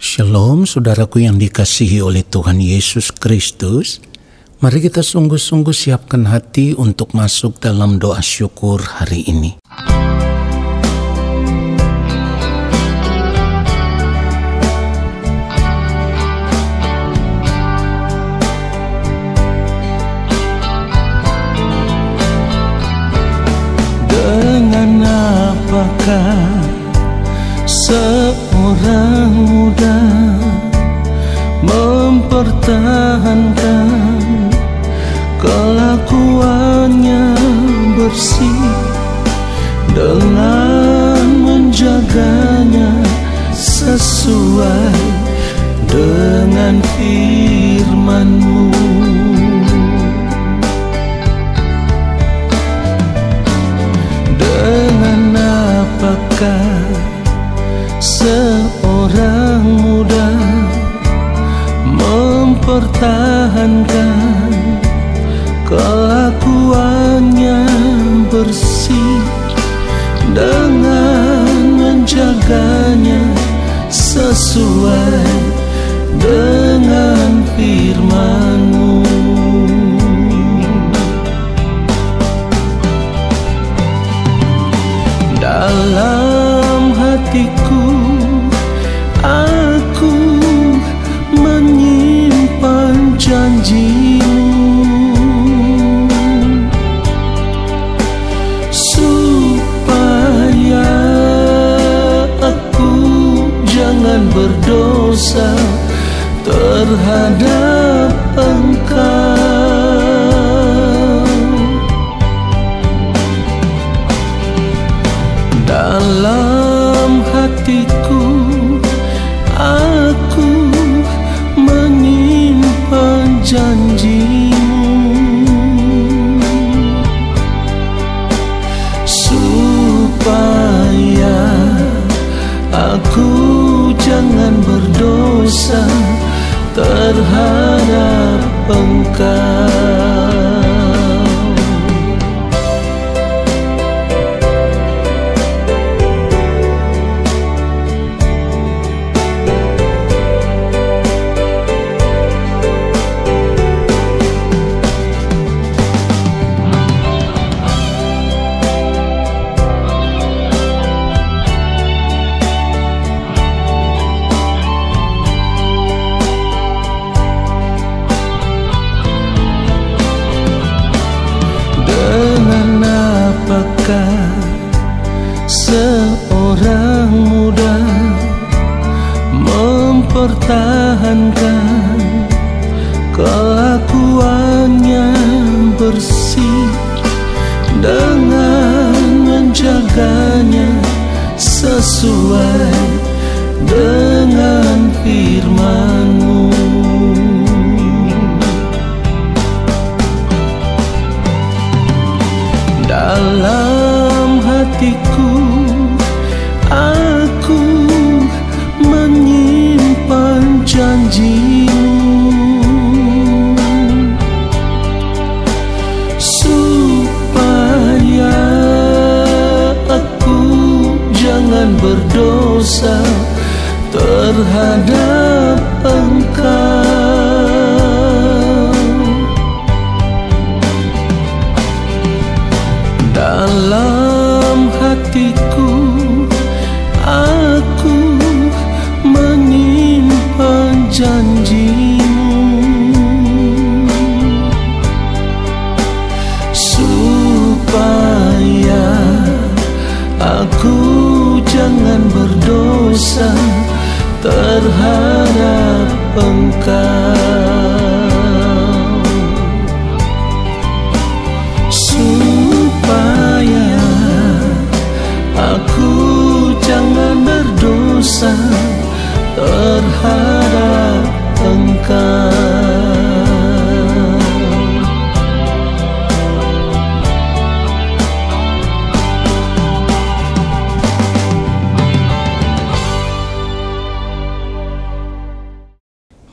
Shalom saudaraku yang dikasihi oleh Tuhan Yesus Kristus. Mari kita sungguh-sungguh siapkan hati untuk masuk dalam doa syukur hari ini. Dengan apakah seorang muda mempertahankan kelakuannya bersih dengan menjaganya sesuai dengan firman-Mu. Dengan apakah seorang muda mempertahankan kelakuannya bersih dengan menjaganya sesuai dengan firman-Mu. Dalam hatiku aku menyimpan janji-Mu supaya aku jangan berdosa terhadap Engkau. Dalam hatiku aku menyimpan janji-Mu supaya aku jangan berdosa terhadap Engkau. Apakah seorang muda mempertahankan kelakuannya bersih dengan menjaganya sesuai dengan firman-Mu. Dalam hatiku aku menyimpan janji-Mu supaya aku jangan berdosa terhadap Engkau. Dalam hatiku aku menyimpan janji-Mu supaya aku jangan berdosa terhadap Engkau. Supaya aku jangan berdosa terhadap Engkau.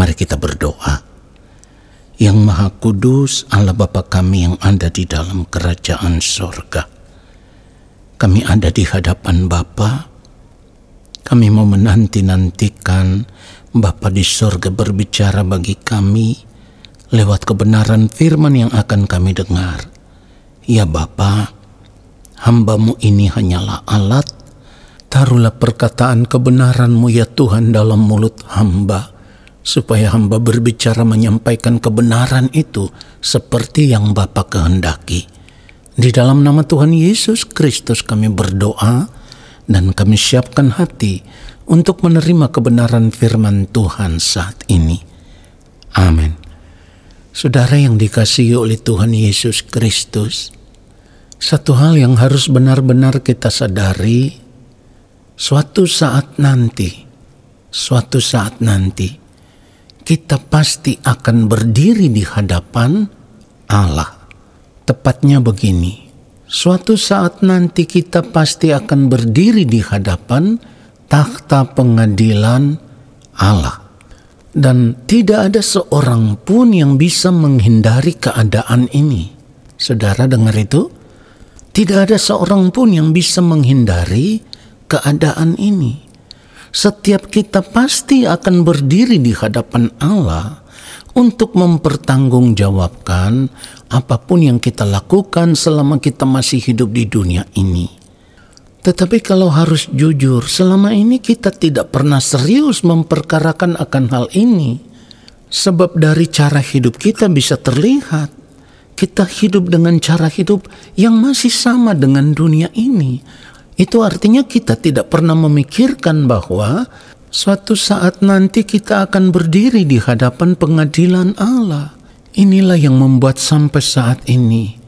Mari kita berdoa. Yang Maha Kudus, Allah Bapa kami yang ada di dalam kerajaan sorga, kami ada di hadapan Bapa. Kami mau menanti-nantikan mendengarkan Bapa di sorga berbicara bagi kami lewat kebenaran firman yang akan kami dengar. Ya Bapa, hamba-Mu ini hanyalah alat. Taruhlah perkataan kebenaran-Mu ya Tuhan dalam mulut hamba, supaya hamba berbicara menyampaikan kebenaran itu seperti yang Bapa kehendaki. Di dalam nama Tuhan Yesus Kristus kami berdoa dan kami siapkan hati untuk menerima kebenaran firman Tuhan saat ini. Amin. Saudara yang dikasihi oleh Tuhan Yesus Kristus, satu hal yang harus benar-benar kita sadari, suatu saat nanti, kita pasti akan berdiri di hadapan Allah. Tepatnya begini, suatu saat nanti kita pasti akan berdiri di hadapan takhta pengadilan Allah. Dan tidak ada seorang pun yang bisa menghindari keadaan ini. Saudara dengar itu? Tidak ada seorang pun yang bisa menghindari keadaan ini. Setiap kita pasti akan berdiri di hadapan Allah untuk mempertanggungjawabkan apapun yang kita lakukan selama kita masih hidup di dunia ini. Tetapi kalau harus jujur, selama ini kita tidak pernah serius memperkarakan akan hal ini. Sebab dari cara hidup kita bisa terlihat, kita hidup dengan cara hidup yang masih sama dengan dunia ini. Itu artinya kita tidak pernah memikirkan bahwa suatu saat nanti kita akan berdiri di hadapan pengadilan Allah. Inilah yang membuat sampai saat ini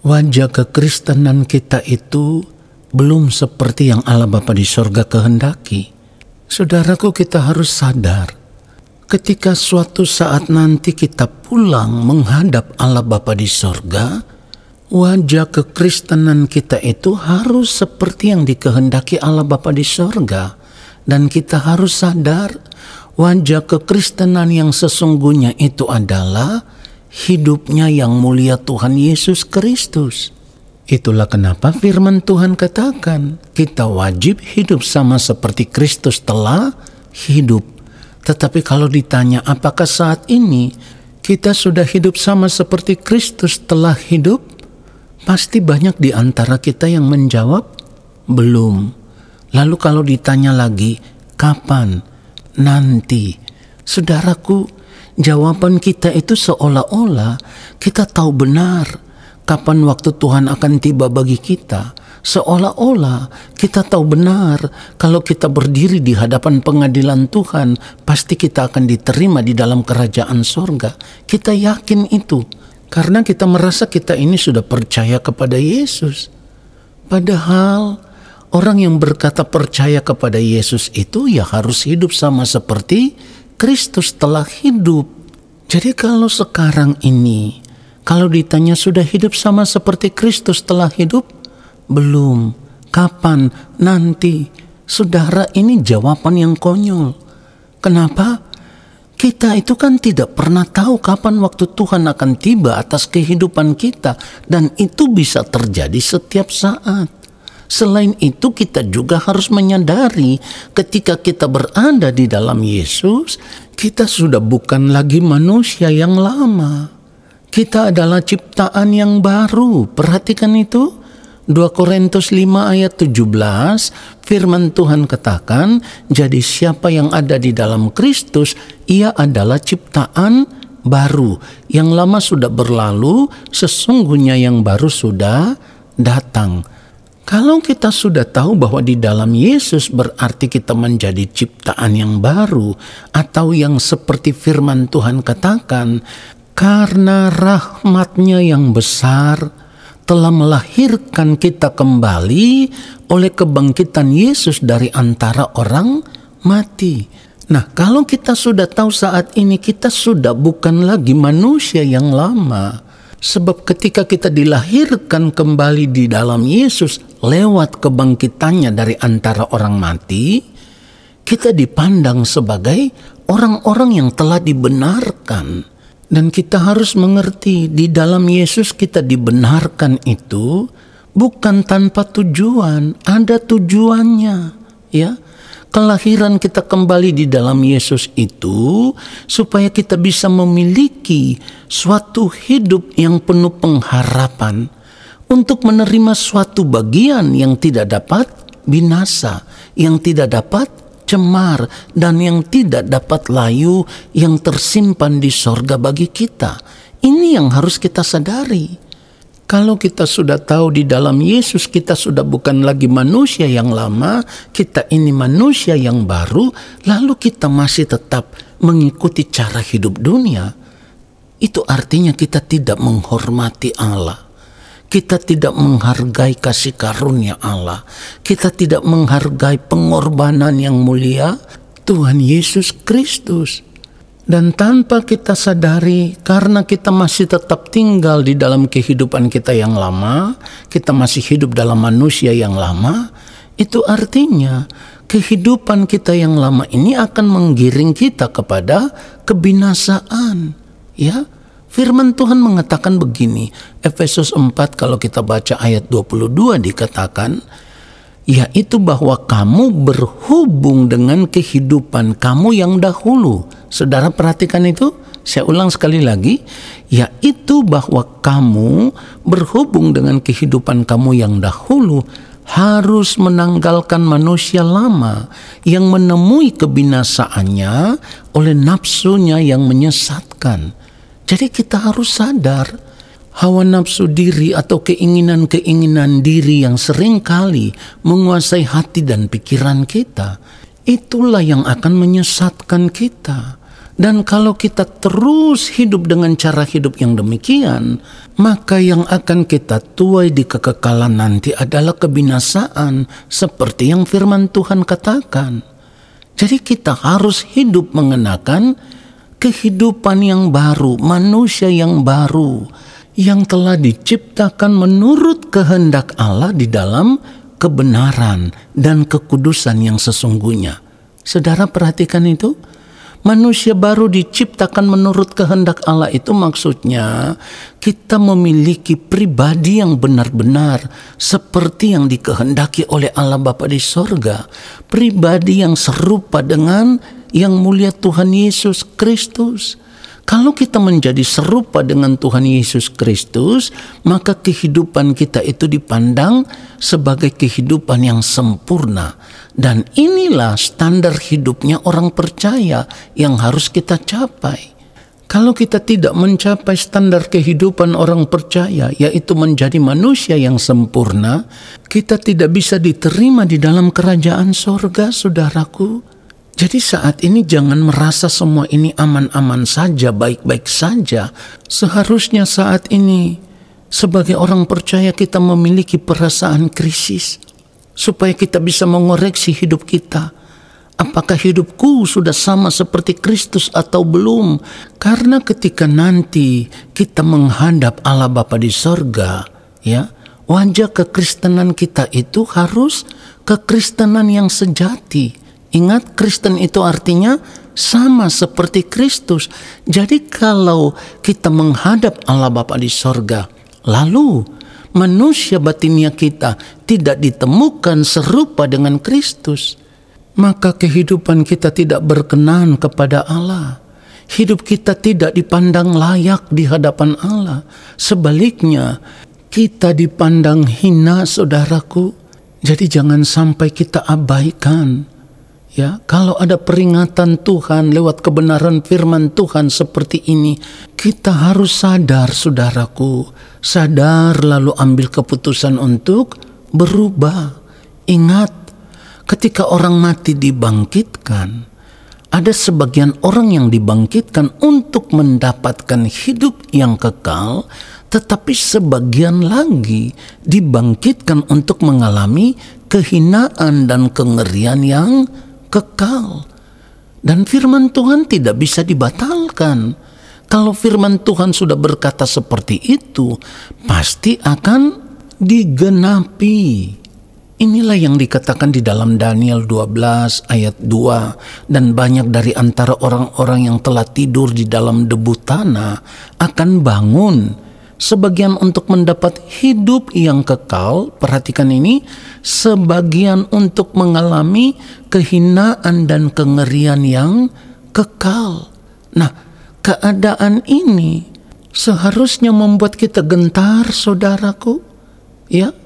wajah kekristenan kita itu belum seperti yang Allah Bapa di sorga kehendaki. Saudaraku, kita harus sadar, ketika suatu saat nanti kita pulang menghadap Allah Bapa di sorga, wajah kekristenan kita itu harus seperti yang dikehendaki Allah Bapa di sorga. Dan kita harus sadar, wajah kekristenan yang sesungguhnya itu adalah hidupnya yang mulia Tuhan Yesus Kristus. Itulah kenapa firman Tuhan katakan, kita wajib hidup sama seperti Kristus telah hidup. Tetapi kalau ditanya apakah saat ini kita sudah hidup sama seperti Kristus telah hidup, pasti banyak di antara kita yang menjawab, belum. Lalu kalau ditanya lagi, kapan? Nanti. Saudaraku, jawaban kita itu seolah-olah kita tahu benar kapan waktu Tuhan akan tiba bagi kita. Seolah-olah kita tahu benar kalau kita berdiri di hadapan pengadilan Tuhan, pasti kita akan diterima di dalam kerajaan sorga. Kita yakin itu karena kita merasa kita ini sudah percaya kepada Yesus. Padahal orang yang berkata percaya kepada Yesus itu ya harus hidup sama seperti Kristus telah hidup. Jadi kalau sekarang ini, kalau ditanya sudah hidup sama seperti Kristus telah hidup? Belum. Kapan? Nanti. Saudara, ini jawaban yang konyol. Kenapa? Kita itu kan tidak pernah tahu kapan waktu Tuhan akan tiba atas kehidupan kita. Dan itu bisa terjadi setiap saat. Selain itu kita juga harus menyadari ketika kita berada di dalam Yesus, kita sudah bukan lagi manusia yang lama. Kita adalah ciptaan yang baru. Perhatikan itu. 2 Korintus 5 ayat 17, firman Tuhan katakan, jadi siapa yang ada di dalam Kristus, ia adalah ciptaan baru. Yang lama sudah berlalu, sesungguhnya yang baru sudah datang. Kalau kita sudah tahu bahwa di dalam Yesus berarti kita menjadi ciptaan yang baru, atau yang seperti firman Tuhan katakan, karena rahmat-Nya yang besar telah melahirkan kita kembali oleh kebangkitan Yesus dari antara orang mati. Nah, kalau kita sudah tahu saat ini kita sudah bukan lagi manusia yang lama. Sebab ketika kita dilahirkan kembali di dalam Yesus lewat kebangkitannya dari antara orang mati, kita dipandang sebagai orang-orang yang telah dibenarkan. Dan kita harus mengerti di dalam Yesus kita dibenarkan itu bukan tanpa tujuan, ada tujuannya, ya. Kelahiran kita kembali di dalam Yesus itu supaya kita bisa memiliki suatu hidup yang penuh pengharapan untuk menerima suatu bagian yang tidak dapat binasa, yang tidak dapat cemar, dan yang tidak dapat layu yang tersimpan di sorga bagi kita. Ini yang harus kita sadari. Kalau kita sudah tahu di dalam Yesus kita sudah bukan lagi manusia yang lama, kita ini manusia yang baru, lalu kita masih tetap mengikuti cara hidup dunia, itu artinya kita tidak menghormati Allah. Kita tidak menghargai kasih karunia Allah. Kita tidak menghargai pengorbanan yang mulia Tuhan Yesus Kristus. Dan tanpa kita sadari, karena kita masih tetap tinggal di dalam kehidupan kita yang lama, kita masih hidup dalam manusia yang lama, itu artinya kehidupan kita yang lama ini akan menggiring kita kepada kebinasaan. Ya, firman Tuhan mengatakan begini, Efesus 4 kalau kita baca ayat 22 dikatakan, yaitu bahwa kamu berhubung dengan kehidupan kamu yang dahulu. Saudara perhatikan itu, saya ulang sekali lagi, yaitu bahwa kamu berhubung dengan kehidupan kamu yang dahulu harus menanggalkan manusia lama yang menemui kebinasaannya oleh nafsunya yang menyesatkan. Jadi kita harus sadar, hawa nafsu diri atau keinginan-keinginan diri yang seringkali menguasai hati dan pikiran kita, itulah yang akan menyesatkan kita. Dan kalau kita terus hidup dengan cara hidup yang demikian, maka yang akan kita tuai di kekekalan nanti adalah kebinasaan seperti yang firman Tuhan katakan. Jadi kita harus hidup mengenakan kehidupan yang baru, manusia yang baru, yang telah diciptakan menurut kehendak Allah di dalam kebenaran dan kekudusan yang sesungguhnya. Saudara perhatikan itu, manusia baru diciptakan menurut kehendak Allah itu maksudnya kita memiliki pribadi yang benar-benar seperti yang dikehendaki oleh Allah Bapa di sorga, pribadi yang serupa dengan yang mulia Tuhan Yesus Kristus. Kalau kita menjadi serupa dengan Tuhan Yesus Kristus, maka kehidupan kita itu dipandang sebagai kehidupan yang sempurna. Dan inilah standar hidupnya orang percaya yang harus kita capai. Kalau kita tidak mencapai standar kehidupan orang percaya, yaitu menjadi manusia yang sempurna, kita tidak bisa diterima di dalam kerajaan sorga, saudaraku. Jadi saat ini jangan merasa semua ini aman-aman saja, baik-baik saja. Seharusnya saat ini sebagai orang percaya kita memiliki perasaan krisis, supaya kita bisa mengoreksi hidup kita. Apakah hidupku sudah sama seperti Kristus atau belum? Karena ketika nanti kita menghadap Allah Bapa di sorga, ya, wajah kekristenan kita itu harus kekristenan yang sejati. Ingat, Kristen itu artinya sama seperti Kristus. Jadi kalau kita menghadap Allah Bapa di sorga, lalu manusia batinia kita tidak ditemukan serupa dengan Kristus, maka kehidupan kita tidak berkenan kepada Allah. Hidup kita tidak dipandang layak di hadapan Allah. Sebaliknya, kita dipandang hina, saudaraku. Jadi jangan sampai kita abaikan. Ya, kalau ada peringatan Tuhan lewat kebenaran firman Tuhan seperti ini, kita harus sadar, saudaraku. Sadar lalu ambil keputusan untuk berubah. Ingat, ketika orang mati dibangkitkan, ada sebagian orang yang dibangkitkan untuk mendapatkan hidup yang kekal, tetapi sebagian lagi dibangkitkan untuk mengalami kehinaan dan kengerian yang kekal. Dan firman Tuhan tidak bisa dibatalkan. Kalau firman Tuhan sudah berkata seperti itu, pasti akan digenapi. Inilah yang dikatakan di dalam Daniel 12 ayat 2. Dan banyak dari antara orang-orang yang telah tidur di dalam debu tanah akan bangun sebagian untuk mendapat hidup yang kekal, perhatikan ini, sebagian untuk mengalami kehinaan dan kengerian yang kekal. Nah, keadaan ini seharusnya membuat kita gentar, saudaraku. Ya,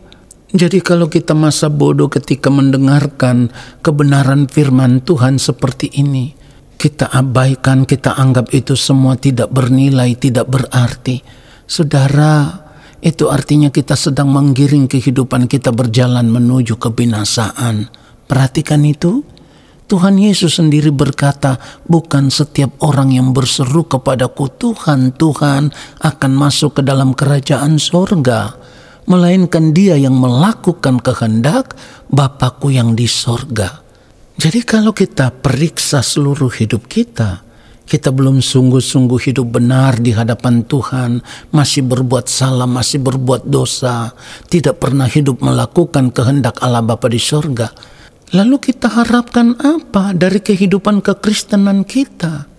jadi kalau kita masa bodoh ketika mendengarkan kebenaran firman Tuhan seperti ini, kita abaikan, kita anggap itu semua tidak bernilai, tidak berarti. Saudara, itu artinya kita sedang menggiring kehidupan kita berjalan menuju kebinasaan. Perhatikan itu. Tuhan Yesus sendiri berkata, bukan setiap orang yang berseru kepadaku, Tuhan, Tuhan, akan masuk ke dalam kerajaan sorga, melainkan dia yang melakukan kehendak Bapa-Ku yang di sorga. Jadi kalau kita periksa seluruh hidup kita belum sungguh-sungguh hidup benar di hadapan Tuhan, masih berbuat salah, masih berbuat dosa, tidak pernah hidup melakukan kehendak Allah Bapa di sorga. Lalu kita harapkan apa dari kehidupan kekristenan kita?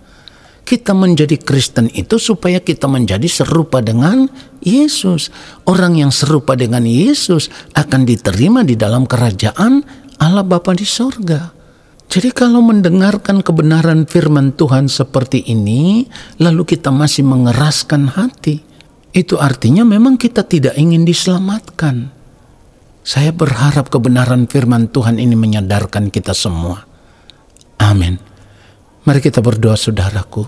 Kita menjadi Kristen itu supaya kita menjadi serupa dengan Yesus. Orang yang serupa dengan Yesus akan diterima di dalam kerajaan Allah Bapa di sorga. Jadi kalau mendengarkan kebenaran firman Tuhan seperti ini, lalu kita masih mengeraskan hati, itu artinya memang kita tidak ingin diselamatkan. Saya berharap kebenaran firman Tuhan ini menyadarkan kita semua. Amin. Mari kita berdoa, saudaraku.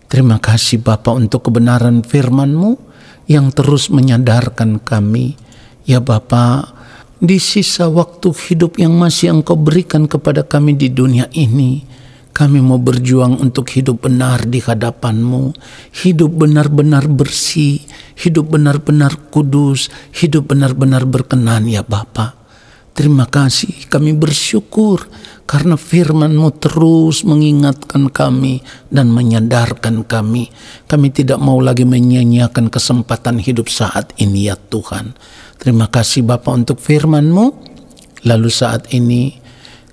Terima kasih Bapa untuk kebenaran firman-Mu yang terus menyadarkan kami. Ya Bapa, di sisa waktu hidup yang masih Engkau berikan kepada kami di dunia ini, kami mau berjuang untuk hidup benar di hadapan-Mu, hidup benar-benar bersih, hidup benar-benar kudus, hidup benar-benar berkenan ya Bapa. Terima kasih, kami bersyukur karena firman-Mu terus mengingatkan kami dan menyadarkan kami. Kami tidak mau lagi menyia-nyiakan kesempatan hidup saat ini ya Tuhan. Terima kasih Bapa untuk firman-Mu. Lalu saat ini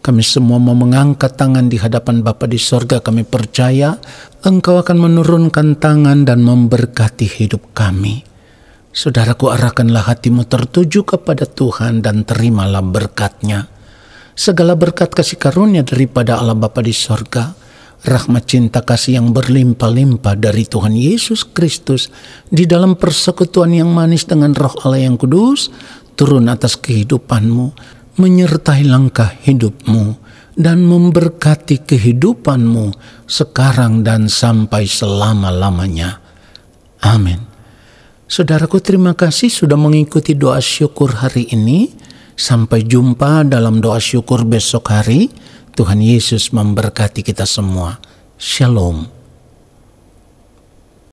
kami semua mau mengangkat tangan di hadapan Bapa di sorga. Kami percaya Engkau akan menurunkan tangan dan memberkati hidup kami. Saudaraku, arahkanlah hatimu tertuju kepada Tuhan dan terimalah berkat-Nya. Segala berkat kasih karunia daripada Allah Bapa di sorga, rahmat cinta kasih yang berlimpah-limpah dari Tuhan Yesus Kristus di dalam persekutuan yang manis dengan Roh Allah yang kudus turun atas kehidupanmu, menyertai langkah hidupmu dan memberkati kehidupanmu sekarang dan sampai selama-lamanya. Amin. Saudaraku, terima kasih sudah mengikuti doa syukur hari ini. Sampai jumpa dalam doa syukur besok hari. Tuhan Yesus memberkati kita semua. Shalom.